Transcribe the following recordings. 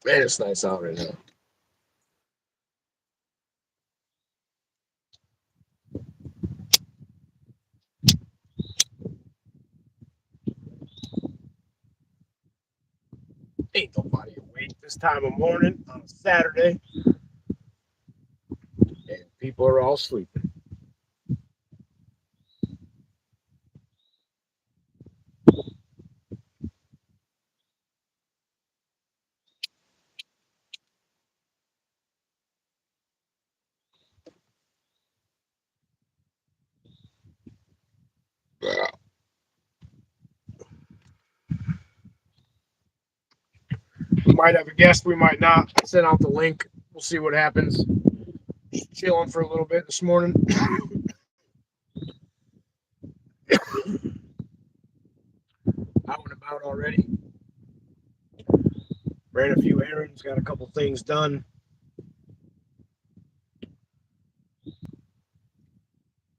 Man, it's nice out right now. Ain't nobody awake this time of morning on a Saturday, and people are all sleeping. We might have a guest, we might not. Send out the link. We'll see what happens. Just chilling for a little bit this morning. Out and about already. Ran a few errands, got a couple things done.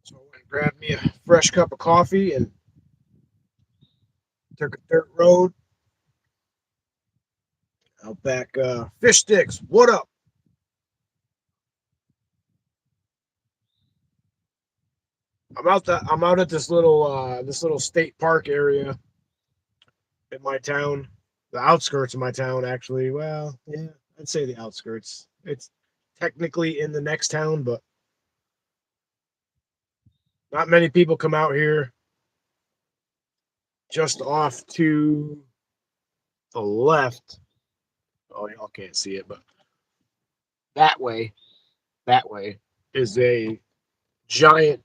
So I went and grabbed me a fresh cup of coffee and took a dirt road out back. Fish sticks. What up? I'm out at this little state park area in my town. The outskirts of my town, actually. Well, yeah, I'd say the outskirts. It's technically in the next town, but not many people come out here. Just off to the left. Oh, y'all can't see it, but that way, that way is a giant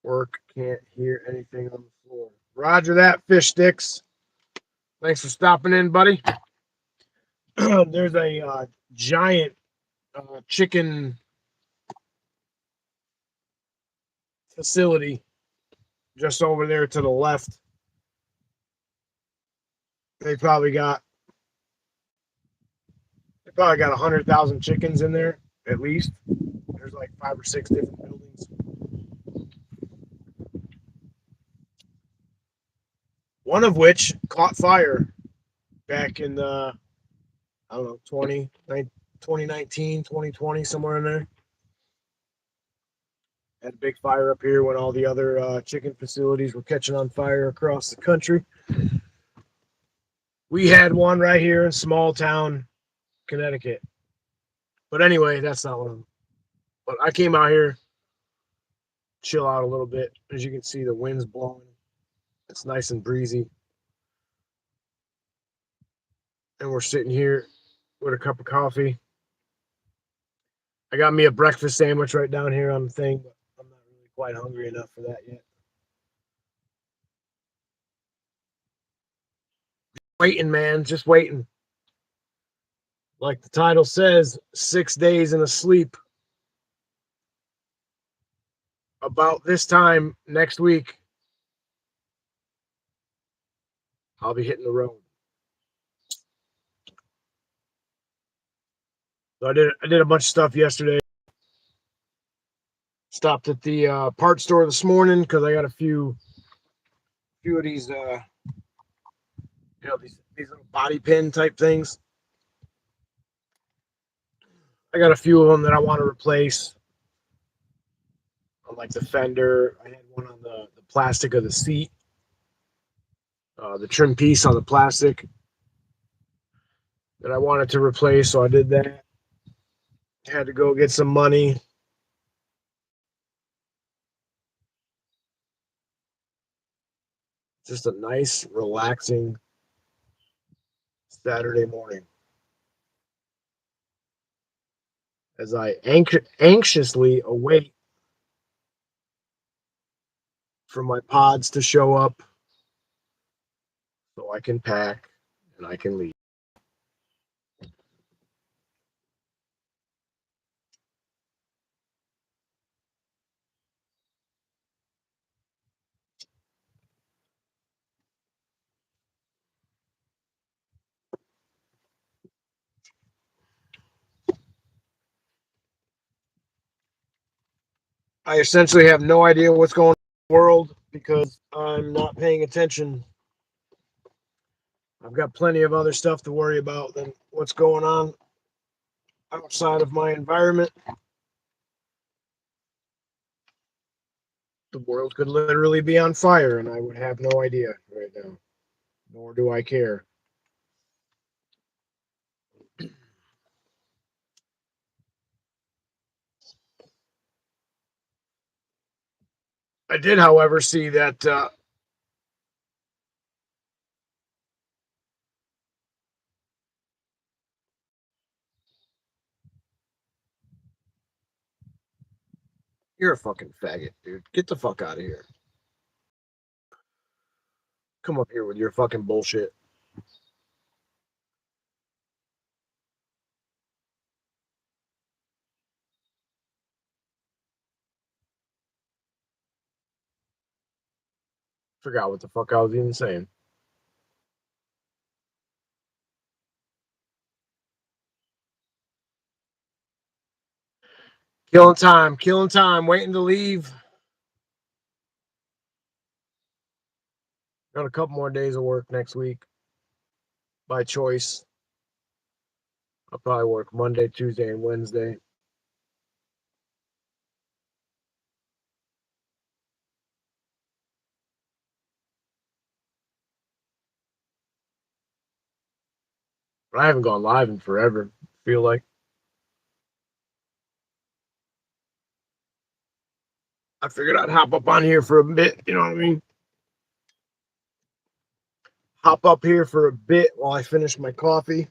work. Can't hear anything on the floor. Roger that, fish sticks. Thanks for stopping in, buddy. There's a giant chicken facility just over there to the left. They probably got they probably got 100,000 chickens in there at least. There's like 5 or 6 different buildings. One of which caught fire back in the I don't know 2019, 2020, somewhere in there. Had a big fire up here when all the other chicken facilities were catching on fire across the country. We had one right here in small town Connecticut. But anyway, that's not one. But I came out here, chill out a little bit. As you can see, the wind's blowing. It's nice and breezy. And we're sitting here with a cup of coffee. I got me a breakfast sandwich right down here on the thing, but I'm not really quite hungry enough for that yet. Waiting, man, just waiting. Like the title says, 6 days in a sleep. About this time next week, I'll be hitting the road. So I did a bunch of stuff yesterday. Stopped at the part store this morning because I got a few of these these little body pin type things. I got a few of them that I want to replace on like the fender. I had one on the plastic of the seat, the trim piece on the plastic that I wanted to replace. So I did that. Had to go get some money. Just a nice, relaxing Saturday morning as I anxiously await for my pods to show up so I can pack and I can leave. I essentially have no idea what's going on in the world. because I'm not paying attention. I've got plenty of other stuff to worry about than what's going on outside of my environment. The world could literally be on fire and I would have no idea right now, nor do I care. I did, however, see that you're a fucking faggot, dude. Get the fuck out of here. Come up here with your fucking bullshit. Forgot what the fuck I was even saying. Killing time, waiting to leave. Got a couple more days of work next week by choice. I'll probably work Monday, Tuesday, and Wednesday. But I haven't gone live in forever. Feel like I figured I'd hop up on here for a bit. You know what I mean? Hop up here for a bit while I finish my coffee.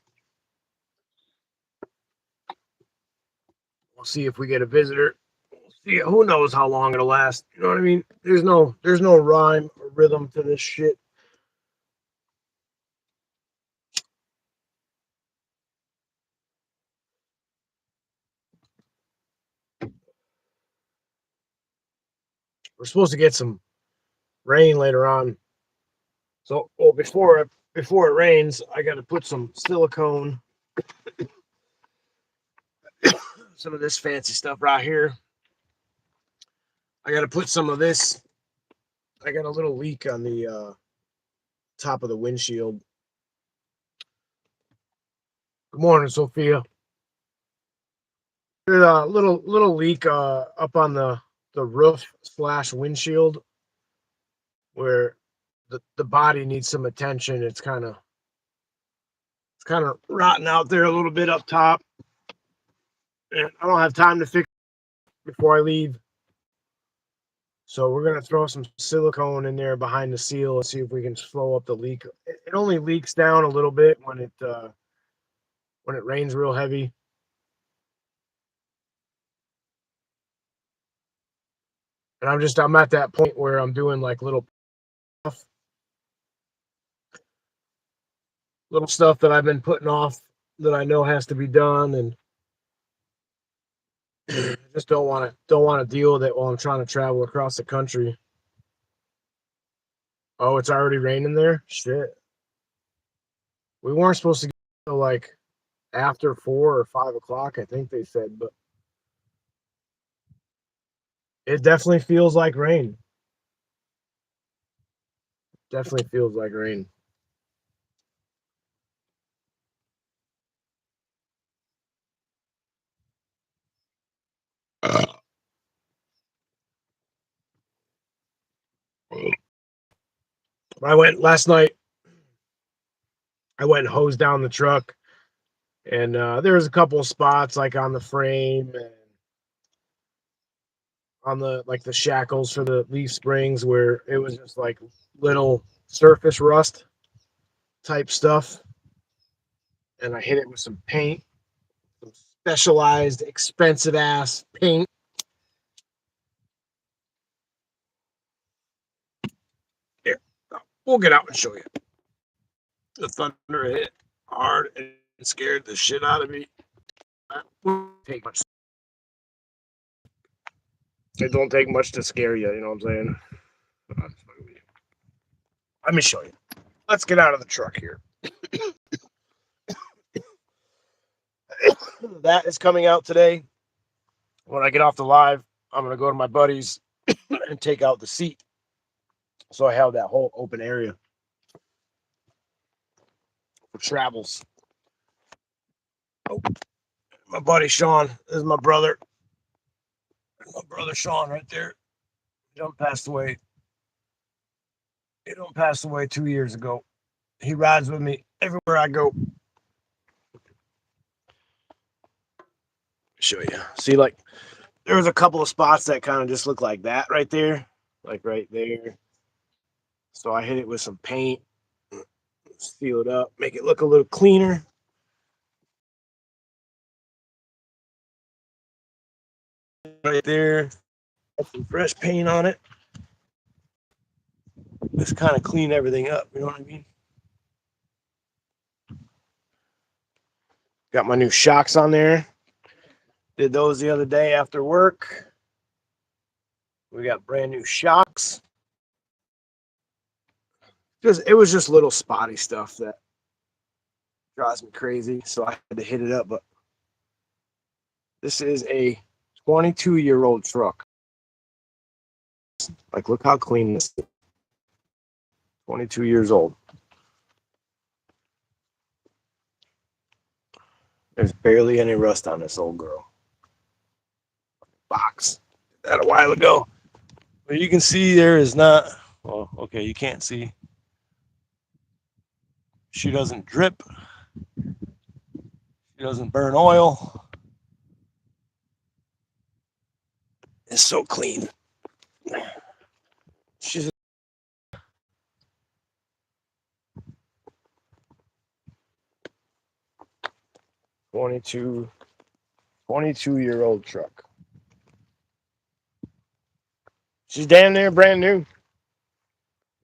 We'll see if we get a visitor. See, who knows how long it'll last? You know what I mean? There's no rhyme or rhythm to this shit. We're supposed to get some rain later on. So, before it rains, I got to put some silicone, some of this fancy stuff right here. I got to put some of this. I got a little leak on the top of the windshield. Good morning, Sophia. There's a little leak up on the roof / windshield where the body needs some attention. It's kind of rotten out there a little bit up top, and I don't have time to fix it before I leave. So we're gonna throw some silicone in there behind the seal and see if we can slow up the leak. It only leaks down a little bit when it rains real heavy. And I'm at that point where I'm doing like little stuff that I've been putting off that I know has to be done, and I just don't want to deal with it while I'm trying to travel across the country. Oh, it's already raining there? Shit. We weren't supposed to get till like after 4 or 5 o'clock, I think they said, but it definitely feels like rain. Definitely feels like rain. I went last night. I went and hosed down the truck, and there was a couple of spots like on the frame and on the shackles for the leaf springs where it was just like little surface rust type stuff. And I hit it with some paint, some specialized, expensive ass paint. Here, we'll get out and show you. The thunder hit hard and scared the shit out of me. It won't take much. It don't take much to scare you. You know what I'm saying? Let me show you. Let's get out of the truck here. That is coming out today. When I get off the live, I'm going to go to my buddy's and take out the seat So I have that whole open area for travels. Oh, my buddy Sean, this is my brother. My brother Sean right there. He done passed away. He done passed away 2 years ago. He rides with me everywhere I go. Show you. See, like, there was a couple of spots that kind of just look like that right there. Like right there. So I hit it with some paint. Seal it up. Make it look a little cleaner. Right there. Put some fresh paint on it. Just kind of clean everything up. You know what I mean? Got my new shocks on there. Did those the other day after work. We got brand new shocks. It was just little spotty stuff that drives me crazy. So I had to hit it up. But this is a 22-year-old truck. Like, look how clean this is. 22 years old. There's barely any rust on this old girl. Box. Did that a while ago. But you can see there is not. Well, okay, you can't see. She doesn't drip. She doesn't burn oil. It's so clean. She's 22-year-old truck. She's damn near brand new.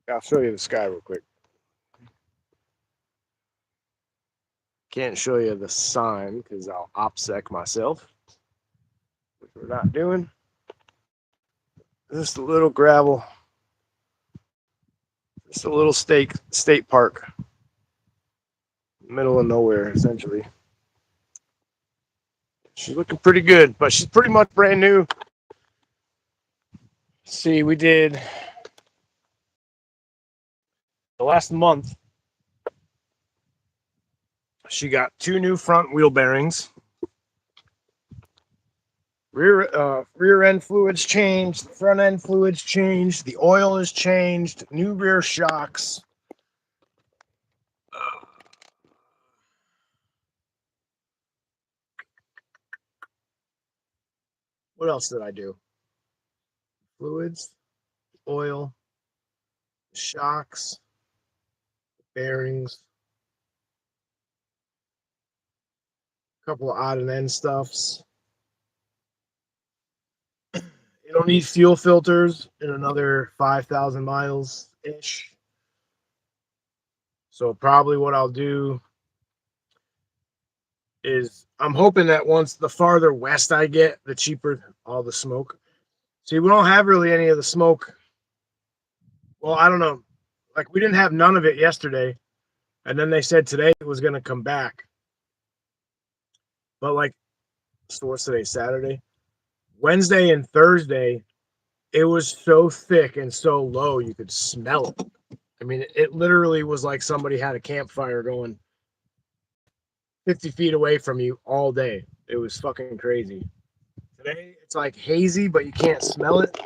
I'll show you the sky real quick. Can't show you the sign because I'll OPSEC myself, which we're not doing. Just a little gravel. Just a little state park. Middle of nowhere, essentially. She's looking pretty good, but she's pretty much brand new. See, we did the last month. She got 2 new front wheel bearings. Rear end fluids changed. Front end fluids changed. The oil is changed. New rear shocks. What else did I do? Fluids, oil, shocks, bearings, a couple of odd and end stuffs. It'll need fuel filters in another 5,000 miles ish. So probably what I'll do is I'm hoping that once the farther west I get, the cheaper all the smoke. See, we don't have really any of the smoke. Well, I don't know. Like, we didn't have none of it yesterday. And then they said today it was going to come back. But, like, so what's today? Saturday? Wednesday and Thursday, it was so thick and so low you could smell it. I mean, it literally was like somebody had a campfire going 50 feet away from you all day. It was fucking crazy. Today, it's like hazy, but you can't smell it.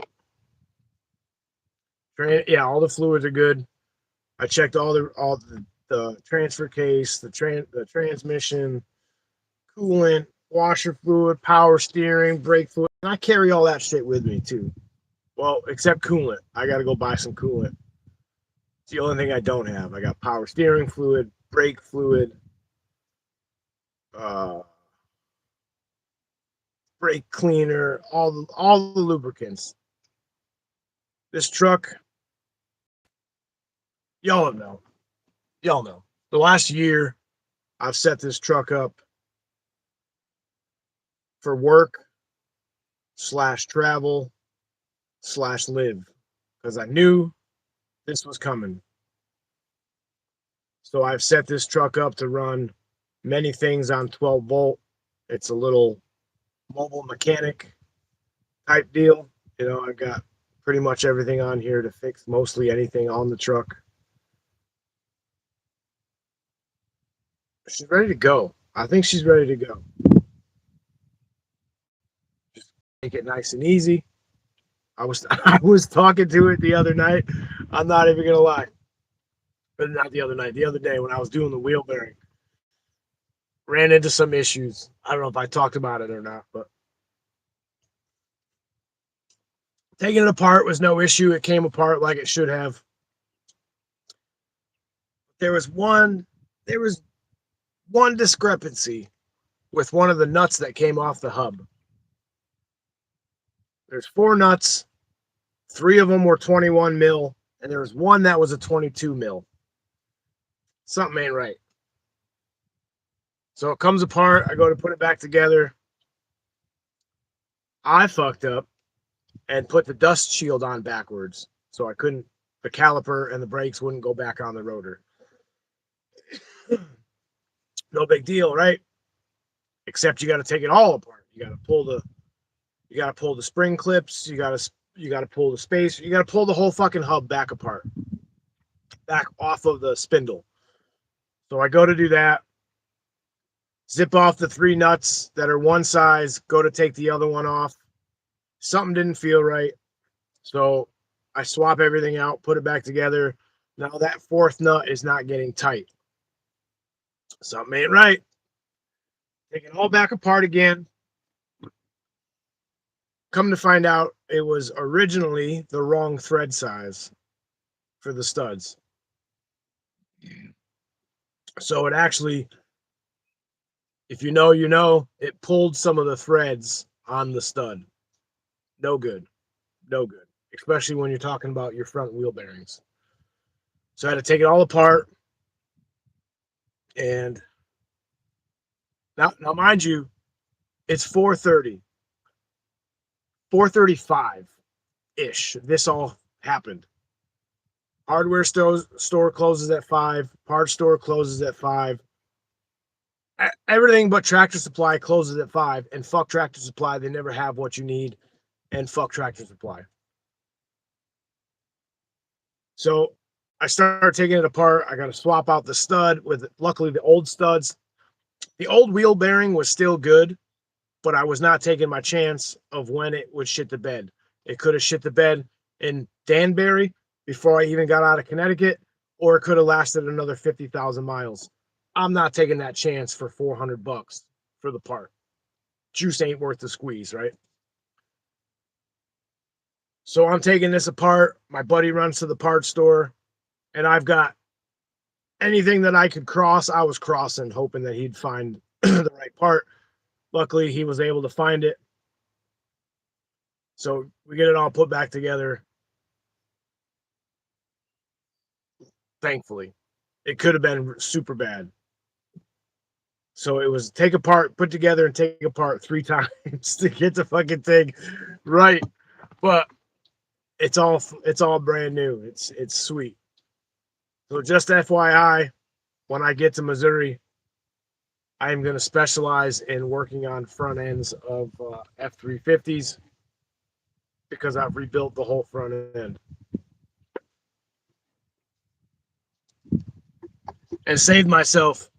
Yeah, all the fluids are good. I checked all the transfer case, the transmission, coolant, washer fluid, power steering, brake fluid. And I carry all that shit with me too. Well, except coolant. I got to go buy some coolant. It's the only thing I don't have. I got power steering fluid, brake fluid, brake cleaner, all the lubricants. This truck, y'all know. The last year, I've set this truck up for work / travel / live because I knew this was coming. So I've set this truck up to run many things on 12 volt. It's a little mobile mechanic type deal. You know, I got pretty much everything on here to fix mostly anything on the truck. She's ready to go. I think she's ready to go. Just make it nice and easy. I was talking to it the other night. I'm not even gonna lie. But not the other night, the other day when I was doing the wheel bearing. Ran into some issues. I don't know if I talked about it or not, but taking it apart was no issue. It came apart like it should have. There was one discrepancy with one of the nuts that came off the hub. There's 4 nuts. 3 of them were 21 mil, and there was one that was a 22 mil. Something ain't right. So it comes apart. I go to put it back together. I fucked up and put the dust shield on backwards. So I couldn't, the caliper and the brakes wouldn't go back on the rotor. No big deal, right? Except you got to take it all apart. You got to pull the spring clips. You got to pull the space. You got to pull the whole fucking hub back apart, back off of the spindle. So I go to do that. Zip off the 3 nuts that are one size, go to take the other one off. Something didn't feel right. So I swap everything out, put it back together. Now that 4th nut is not getting tight. Something ain't right. Take it all back apart again. Come to find out, it was originally the wrong thread size for the studs. So it actually, if you know, you know, it pulled some of the threads on the stud. No good. No good. Especially when you're talking about your front wheel bearings. So I had to take it all apart. And now mind you, it's 4:30. 4:35-ish. This all happened. Hardware store closes at 5. Parts store closes at 5. Everything but Tractor Supply closes at 5. And fuck Tractor Supply. They never have what you need. And fuck Tractor Supply. So I started taking it apart. I got to swap out the stud with, luckily, the old studs. The old wheel bearing was still good, but I was not taking my chance of when it would shit the bed. It could have shit the bed in Danbury before I even got out of Connecticut, or it could have lasted another 50,000 miles. I'm not taking that chance for $400 for the part. Juice ain't worth the squeeze, right? So I'm taking this apart. My buddy runs to the parts store, and I've got anything that I could cross, I was crossing, hoping that he'd find the right part. Luckily, he was able to find it. So we get it all put back together. Thankfully, it could have been super bad. So it was take apart, put together, and take apart 3 times to get the fucking thing right. But it's all brand new. It's sweet. So just FYI, when I get to Missouri, I am going to specialize in working on front ends of F-350s because I've rebuilt the whole front end. And saved myself.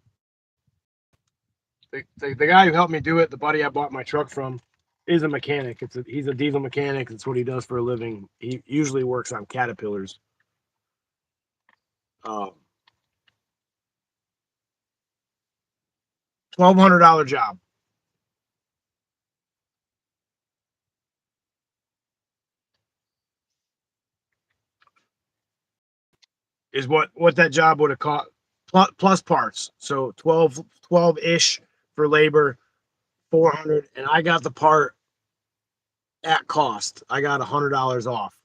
The guy who helped me do it, the buddy I bought my truck from, is a mechanic. He's a diesel mechanic. It's what he does for a living. He usually works on Caterpillars. $1,200 job. Is what that job would have cost plus parts. So 12-ish for labor, 400, and I got the part at cost. I got $100 off.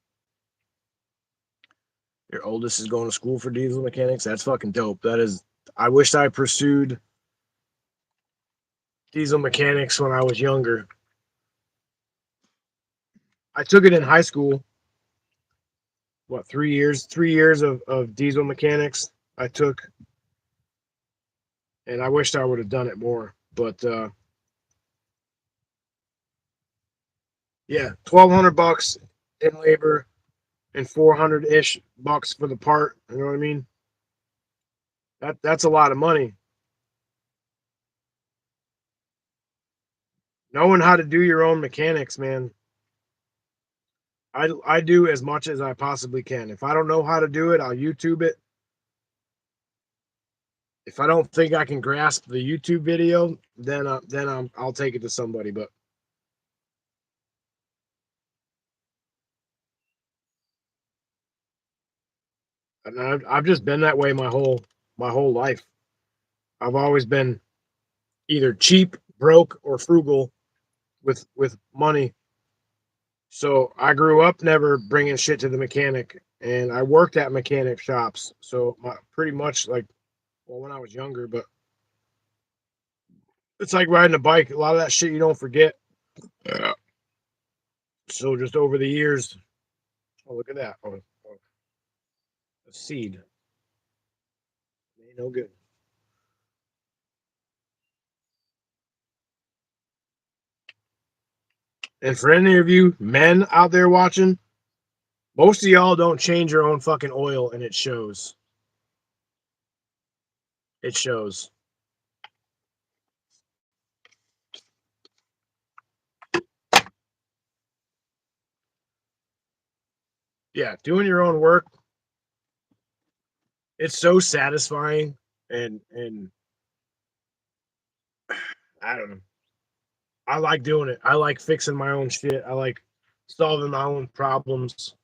Your oldest is going to school for diesel mechanics. That's fucking dope. That is. I wish I pursued diesel mechanics when I was younger. I took it in high school. What, 3 years? 3 years of diesel mechanics I took. And I wished I would have done it more. But yeah, $1,200 in labor, and 400-ish bucks for the part. You know what I mean? That's a lot of money. Knowing how to do your own mechanics, man. I do as much as I possibly can. If I don't know how to do it, I'll YouTube it. If I don't think I can grasp the YouTube video, then I'll take it to somebody. But and I've just been that way my whole life. I've always been either cheap, broke, or frugal with money. So I grew up never bringing shit to the mechanic, and I worked at mechanic shops. So pretty much like, well, when I was younger, but it's like riding a bike. A lot of that shit you don't forget. Yeah. So just over the years, oh look at that, a seed, ain't no good. And for any of you men out there watching, most of y'all don't change your own fucking oil, and it shows. It shows. Yeah, doing your own work, it's so satisfying, and I don't know. I like doing it. I like fixing my own shit. I like solving my own problems.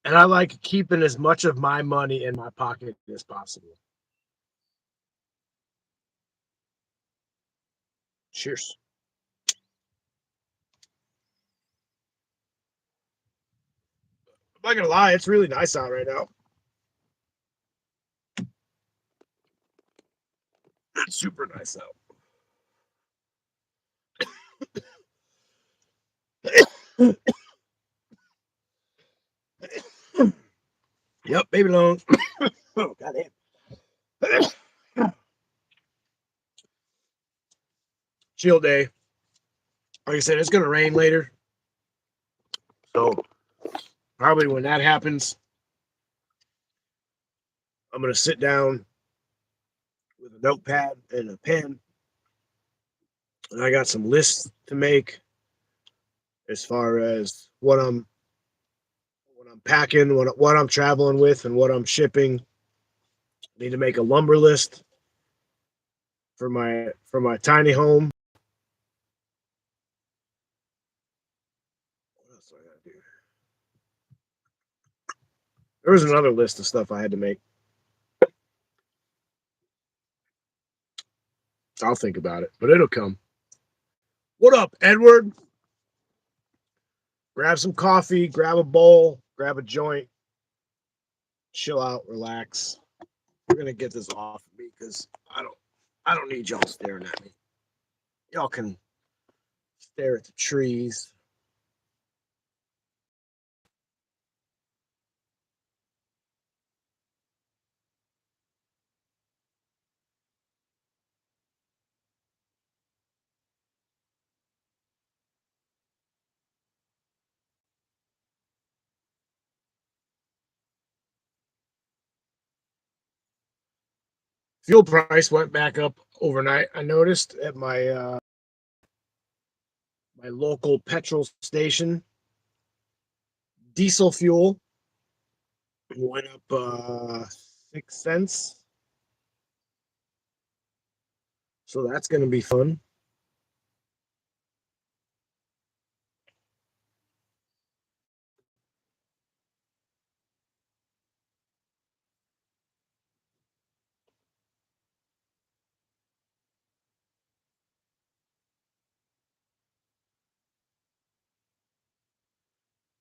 And I like keeping as much of my money in my pocket as possible. Cheers. I'm not gonna lie, it's really nice out right now. It's super nice out. Yep, baby loan. Oh, goddamn. Chill day. Like I said, it's gonna rain later. So probably when that happens, I'm gonna sit down with a notepad and a pen. And I got some lists to make as far as what I'm packing, what I'm traveling with, and what I'm shipping. I need to make a lumber list for my tiny home. What else do I gotta do? There was another list of stuff I had to make. I'll think about it, but it'll come. What up, Edward? Grab some coffee, grab a bowl, grab a joint, chill out, relax. We're gonna get this off of me because I don't need y'all staring at me. Y'all can stare at the trees. Fuel price went back up overnight. I noticed at my local petrol station, diesel fuel went up 6 cents. So that's going to be fun.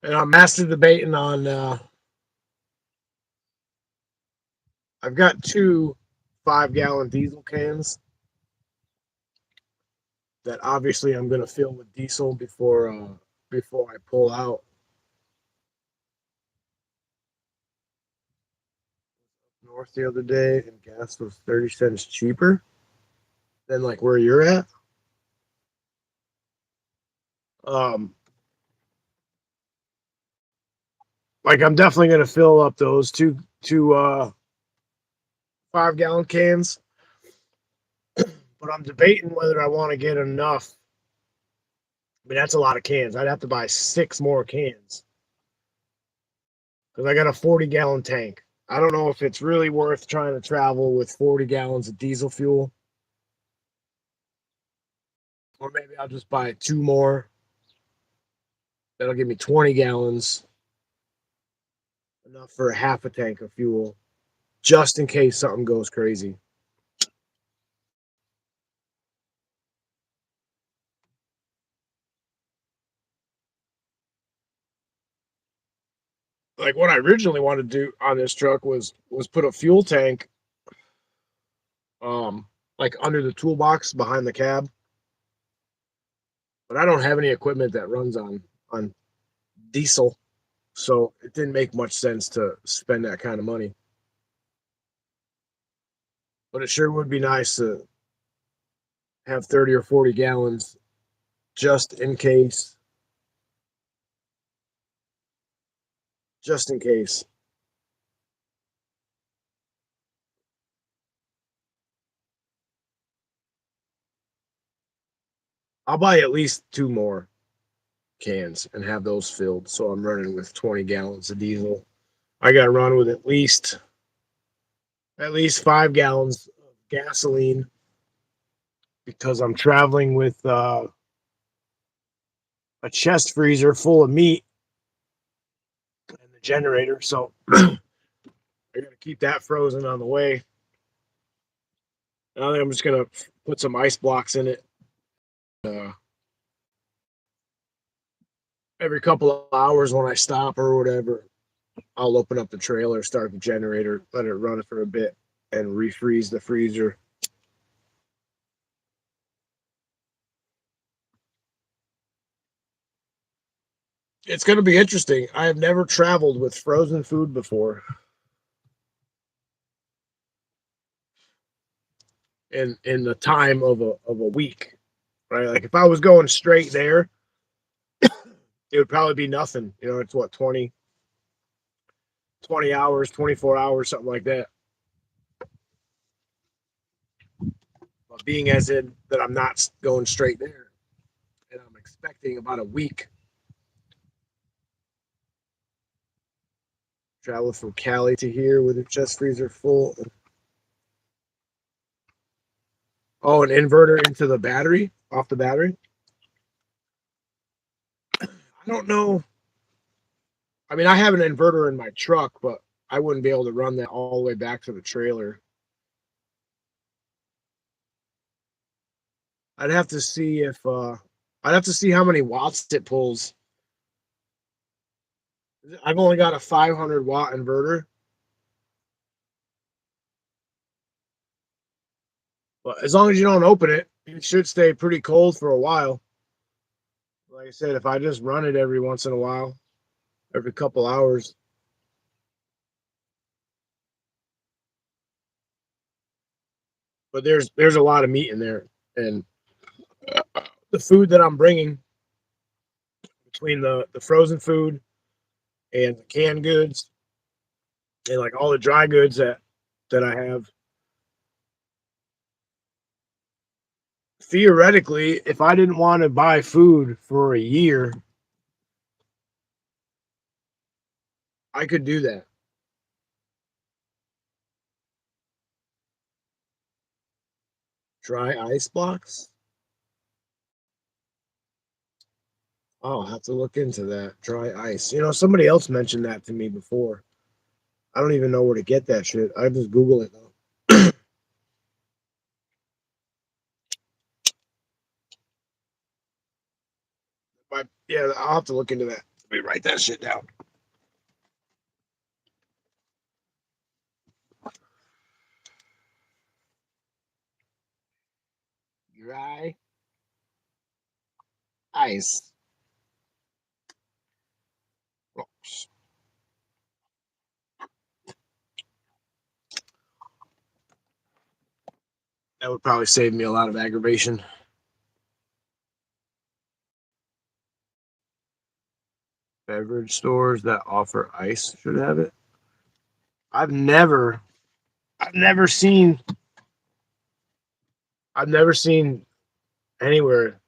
And I'm master debating on. I've got two 5-gallon diesel cans that obviously I'm going to fill with diesel before I pull out. North the other day, and gas was 30 cents cheaper than like where you're at. Um, like I'm definitely gonna fill up those two 5 gallon cans, but I'm debating whether I want to get enough. I mean, that's a lot of cans. I'd have to buy 6 more cans because I got a 40-gallon tank. I don't know if it's really worth trying to travel with 40 gallons of diesel fuel, or maybe I'll just buy 2 more. That'll give me 20 gallons, enough for a half a tank of fuel, just in case something goes crazy. Like what I originally wanted to do on this truck was put a fuel tank like under the toolbox behind the cab, but I don't have any equipment that runs on diesel, so it didn't make much sense to spend that kind of money. But it sure would be nice to have 30 or 40 gallons just in case. Just in case. I'll buy at least 2 more cans and have those filled. So I'm running with 20 gallons of diesel. I got to run with at least 5 gallons of gasoline because I'm traveling with a chest freezer full of meat and the generator. So I got to keep that frozen on the way. I think I'm just gonna put some ice blocks in it. Uh, every couple of hours when I stop or whatever, I'll open up the trailer, start the generator, let it run for a bit, and refreeze the freezer. It's going to be interesting. I have never traveled with frozen food before, in the time of a week, right? Like if I was going straight there, it would probably be nothing. It's what 20 hours, 24 hours, something like that. But being as in that I'm not going straight there, and I'm expecting about a week travel from Cali to here with a chest freezer full. Oh, an inverter into the battery, off the battery. I don't know. I mean, I have an inverter in my truck, but I wouldn't be able to run that all the way back to the trailer. I'd have to see if I'd have to see how many watts it pulls. I've only got a 500-watt inverter, but as long as you don't open it, it should stay pretty cold for a while. Like I said, if I just run it every once in a while, every couple hours. But there's a lot of meat in there, and the food that I'm bringing, between the frozen food and the canned goods and like all the dry goods that I have, theoretically, if I didn't want to buy food for a year, I could do that. Dry ice blocks. I'll have to look into that. Dry ice. Somebody else mentioned that to me before. I don't even know where to get that shit. I just Google it though. But yeah, I'll have to look into that. Let me write that shit down. Dry ice. Oops. That would probably save me a lot of aggravation. Beverage stores that offer ice should have it. I've never, I've never seen, I've never seen anywhere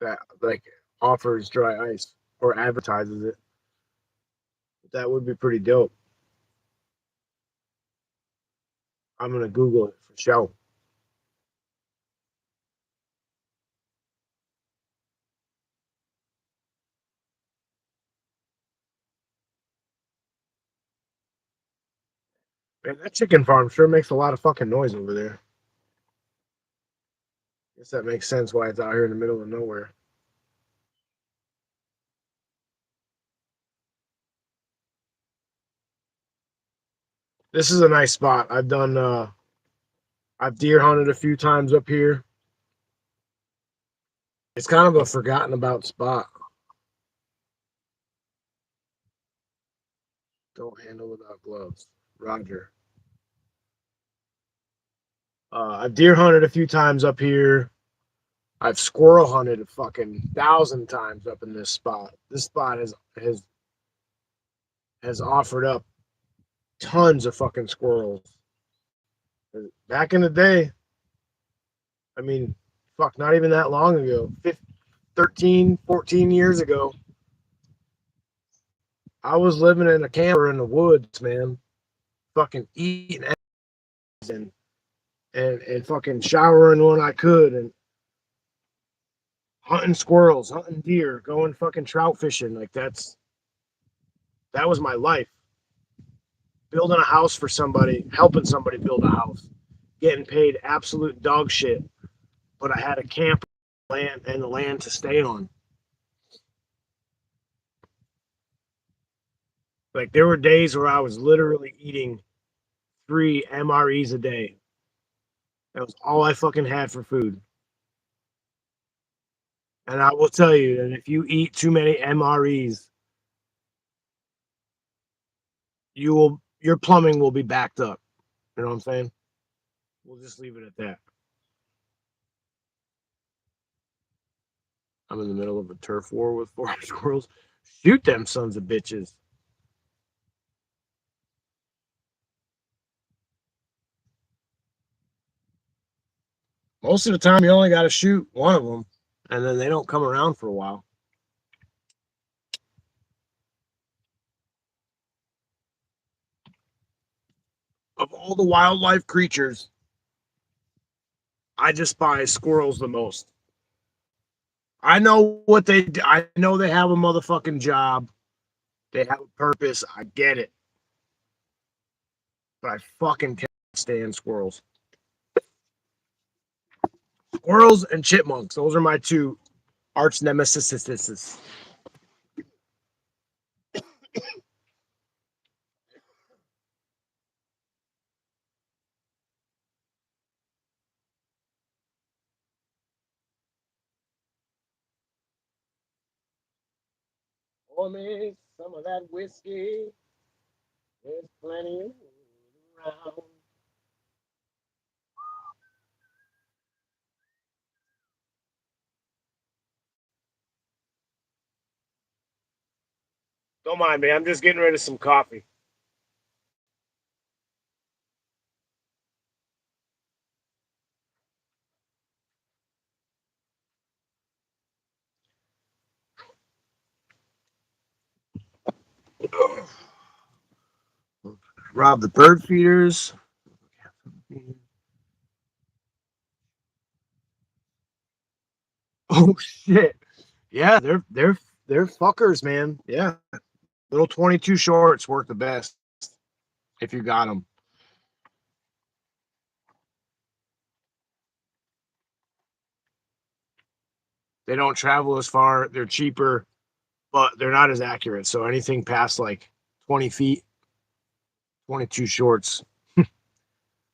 that like offers dry ice or advertises it. That would be pretty dope. I'm gonna Google it for sure. Man, that chicken farm sure makes a lot of fucking noise over there. Guess that makes sense why it's out here in the middle of nowhere. This is a nice spot. I've deer hunted a few times up here. It's kind of a forgotten about spot. Don't handle without gloves. Roger. I've deer hunted a few times up here. I've squirrel hunted a fucking 1,000 times up in this spot. This spot has offered up tons of fucking squirrels. Back in the day, I mean, fuck, not even that long ago, 15, 13, 14 years ago, I was living in a camper in the woods, man, fucking eating eggs and fucking showering when I could and hunting squirrels, hunting deer, going fucking trout fishing. Like that was my life. Building a house for somebody, helping somebody build a house, getting paid absolute dog shit, but I had a camp land and the land to stay on. Like there were days where I was literally eating 3 MREs a day. That was all I fucking had for food. And I will tell you that if you eat too many MREs, your plumbing will be backed up. You know what I'm saying? We'll just leave it at that. I'm in the middle of a turf war with 4 squirrels. Shoot them sons of bitches. Most of the time, you only got to shoot one of them, and then they don't come around for a while. Of all the wildlife creatures, I despise squirrels the most. I know what they do. I know they have a motherfucking job. They have a purpose. I get it. But I fucking can't stand squirrels. Squirrels and chipmunks. Those are my two arch nemesis. Pour me some of that whiskey. There's plenty around. Don't mind me. I'm just getting rid of some coffee. Rob the bird feeders. Oh shit! Yeah, they're fuckers, man. Yeah, little 22 shorts work the best if you got them. They don't travel as far. They're cheaper, but they're not as accurate. So anything past like 20 feet, 22 shorts.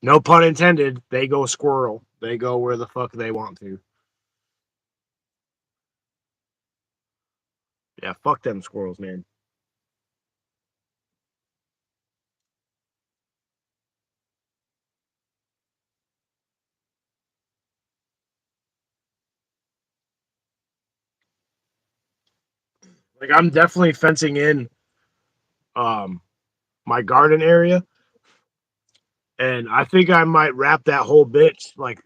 No pun intended. They go squirrel. They go where the fuck they want to. Yeah, fuck them squirrels, man. Like I'm definitely fencing in um my garden area, and I think I might wrap that whole bitch like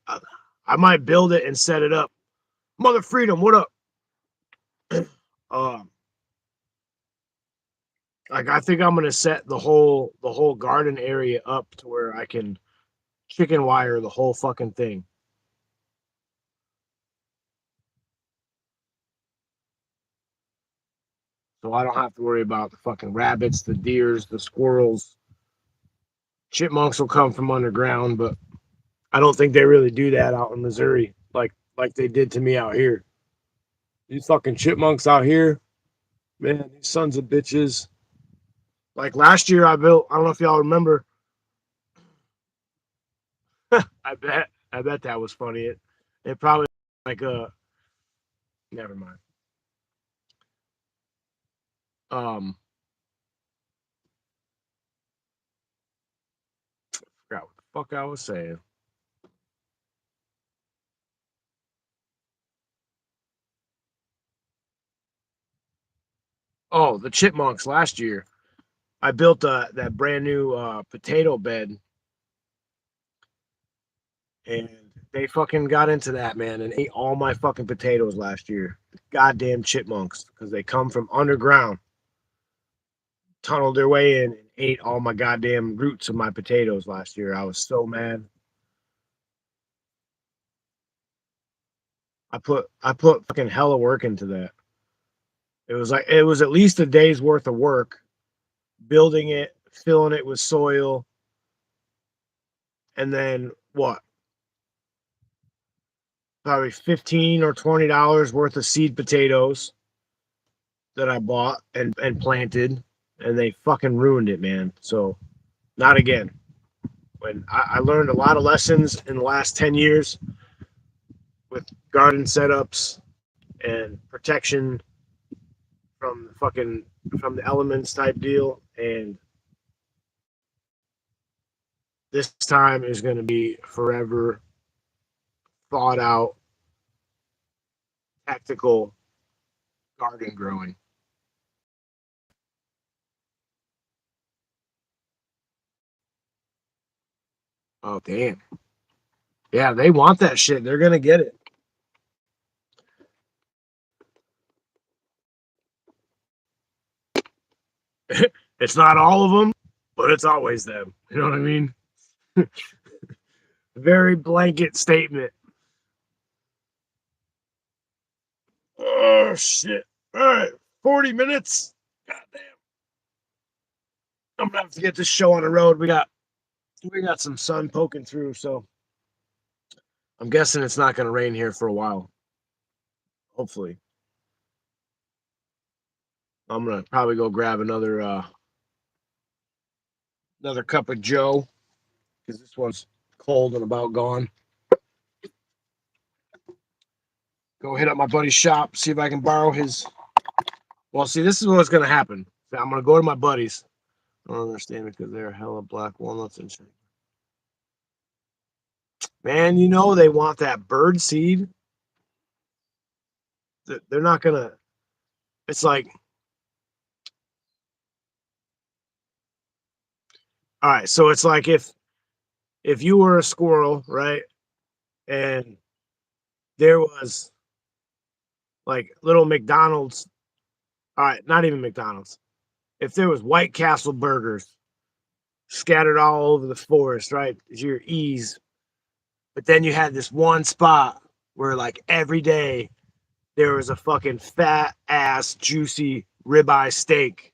uh, I might build it and set it up. Mother Freedom, what up? Um, like I think I'm gonna set the whole garden area up to where I can chicken wire the whole fucking thing. So I don't have to worry about the fucking rabbits, the deers, the squirrels. Chipmunks will come from underground, but I don't think they really do that out in Missouri like they did to me out here. These fucking chipmunks out here, man, these sons of bitches. Like last year I built, I don't know if y'all remember. I bet that was funny. It probably like never mind. Um Forgot what the fuck I was saying. Oh, the chipmunks last year. I built that brand new potato bed, and they fucking got into that, man, and ate all my fucking potatoes last year. Goddamn chipmunks, because they come from underground, tunneled their way in, and ate all my goddamn roots of my potatoes last year. I was so mad. I put fucking hella work into that. It was at least a day's worth of work building it, filling it with soil, and then what? Probably $15 or $20 worth of seed potatoes that I bought and planted, and they fucking ruined it, man. So not again. When I learned a lot of lessons in the last 10 years with garden setups and protection from the elements type deal, and this time is going to be forever thought out tactical garden growing. Oh damn. Yeah, they want that shit. They're gonna get it. It's not all of them, but it's always them. You know what I mean? Very blanket statement. Oh shit. All right. 40 minutes. God damn. I'm gonna have to get this show on the road. We got some sun poking through, so I'm guessing it's not gonna rain here for a while. Hopefully. I'm gonna probably go grab another cup of Joe because this one's cold and about gone. Go hit up my buddy's shop, see if I can borrow his. Well, see, this is what's gonna happen. I'm gonna go to my buddies. I don't understand because they're hella black walnuts and shit. Man, they want that bird seed. They're not gonna. It's like, all right, so it's like if you were a squirrel, right, and there was like little McDonald's. All right, not even McDonald's. If there was White Castle burgers scattered all over the forest, right, is your ease. But then you had this one spot where like every day there was a fucking fat ass juicy ribeye steak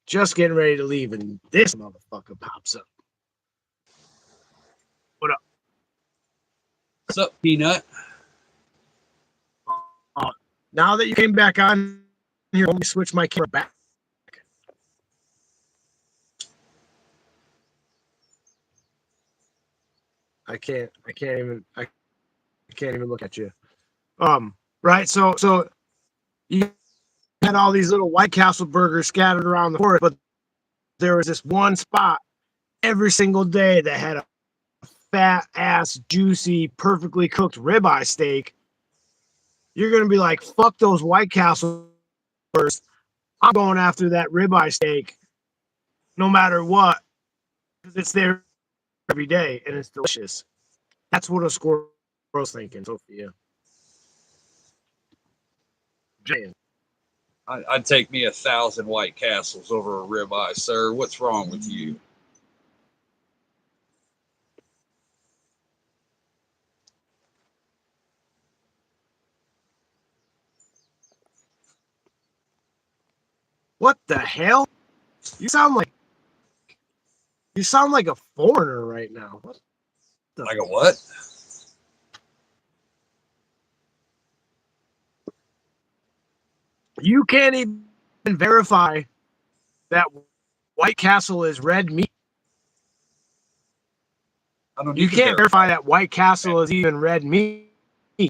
just getting ready to leave, and this motherfucker pops up. What up? What's up, Peanut? Now that you came back on here, let me switch my camera back. I can't even look at you. Right. So you had all these little White Castle burgers scattered around the forest, but there was this one spot every single day that had a fat ass, juicy, perfectly cooked ribeye steak you're gonna be like, fuck those White Castle burgers. I'm going after that ribeye steak, no matter what, because it's there every day and it's delicious. That's what a squirrel's thinking, Sophia. Jane. I'd take me 1,000 White Castles over a ribeye, sir. What's wrong with you? What the hell? You sound like a foreigner right now. What the Like a what? You can't even verify that White Castle is red meat. I don't You need to can't verify that White Castle is even red meat. You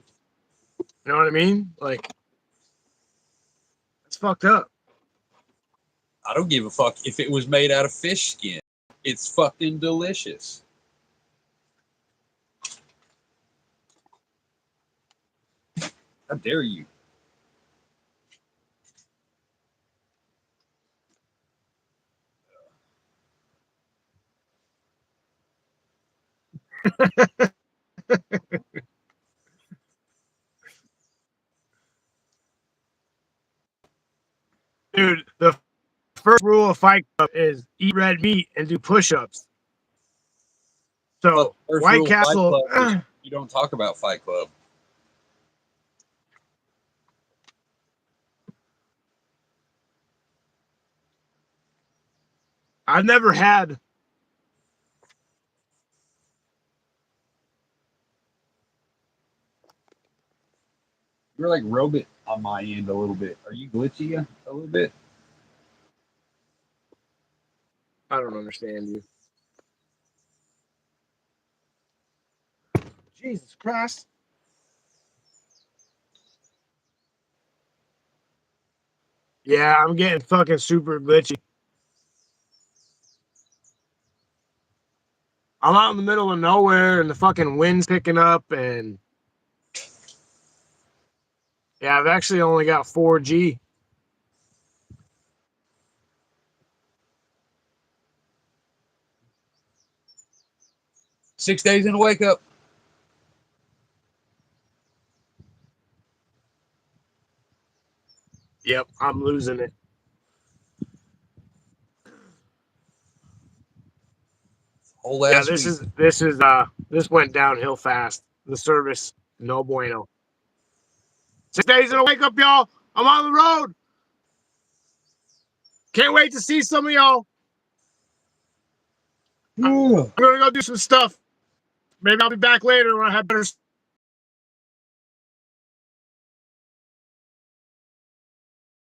know what I mean? Like, it's fucked up. I don't give a fuck if it was made out of fish skin. It's fucking delicious. How dare you? Dude, the first rule of Fight Club is eat red meat and do push-ups. So, First White rule of Fight Castle, Club is you don't talk about Fight Club. I've never had. You're like robot on my end a little bit. Are you glitchy a little bit? I don't understand you. Jesus Christ. Yeah, I'm getting fucking super glitchy. I'm out in the middle of nowhere and the fucking wind's picking up and yeah, I've actually only got 4G. Six days in a wake up. Yep, I'm losing it. Whole Yeah, ass week. this went downhill fast. The service, no bueno. 6 days in a wake up, y'all. I'm on the road. Can't wait to see some of y'all. I'm gonna go do some stuff. Maybe I'll be back later when I have better